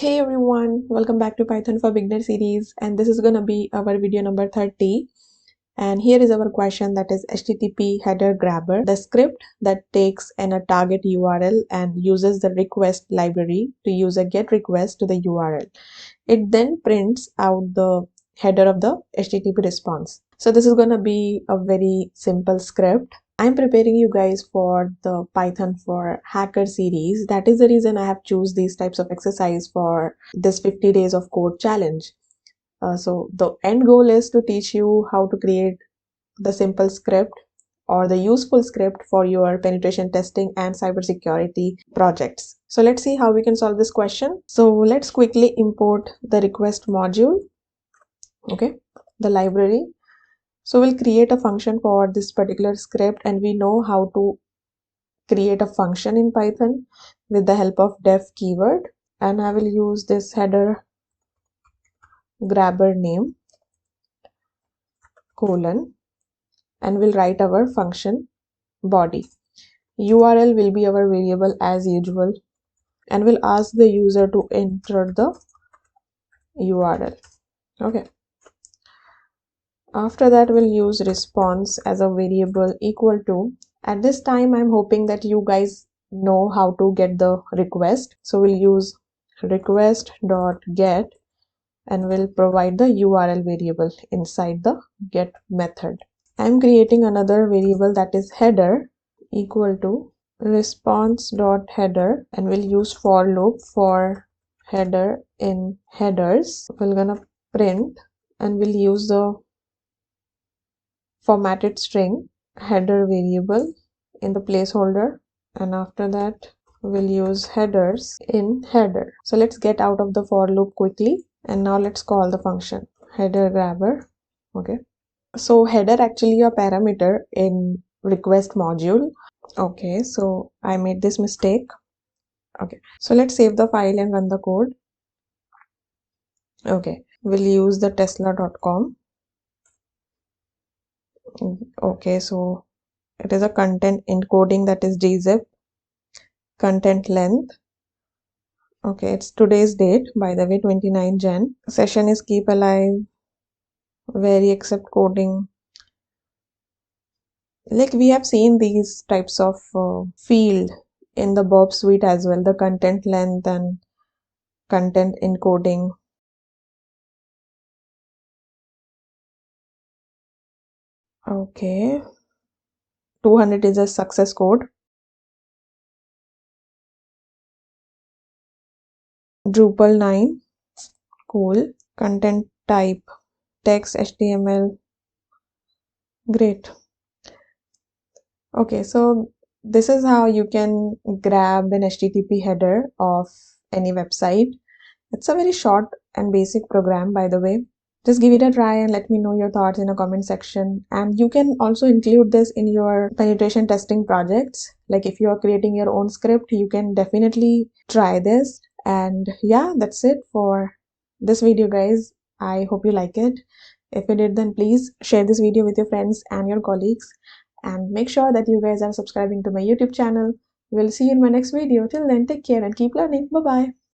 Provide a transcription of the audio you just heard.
Hey everyone, welcome back to Python for Beginner series, and this is gonna be our video number 30. And here is our question, that is HTTP header grabber, the script that takes a target URL and uses the request library to use a GET request to the URL. It then prints out the header of the HTTP response. So this is gonna be a very simple script. I'm preparing you guys for the Python for Hacker series. That is the reason I have choose these types of exercise for this 50 days of code challenge. So the end goal is to teach you how to create the simple script or the useful script for your penetration testing and cybersecurity projects. So let's see how we can solve this question. So let's quickly import the request module, okay, the library. So we'll create a function for this particular script, and we know how to create a function in Python with the help of def keyword. And I will use this header grabber name colon, and we'll write our function body. URL will be our variable as usual, and we'll ask the user to enter the URL. Okay. After that, we'll use response as a variable equal to. At this time, I'm hoping that you guys know how to get the request. So we'll use request.get and we'll provide the URL variable inside the get method. I'm creating another variable, that is header, equal to response.header, and we'll use for loop for header in headers. We're gonna print, and we'll use the formatted string header variable in the placeholder, and after that we'll use headers in header. So let's get out of the for loop quickly, and now let's call the function header grabber. Okay, so header actually a parameter in request module. Okay, so I made this mistake. Okay, so let's save the file and run the code. Okay, we'll use the tesla.com. Okay, so it is a content encoding, that is gzip, content length. Okay, it's today's date, by the way, 29 Jan. Session is keep alive, vary except coding. Like we have seen these types of field in the Bob suite as well, the content length and content encoding. Okay, 200 is a success code. Drupal 9, cool. Content type text, HTML, great. Okay, so this is how you can grab an HTTP header of any website. It's a very short and basic program, by the way. Just give it a try and let me know your thoughts in a comment section. And you can also include this in your penetration testing projects. Like if you are creating your own script, you can definitely try this. And yeah, that's it for this video, guys. I hope you like it. If you did, then please share this video with your friends and your colleagues. And make sure that you guys are subscribing to my YouTube channel. We'll see you in my next video. Till then, take care and keep learning. Bye-bye.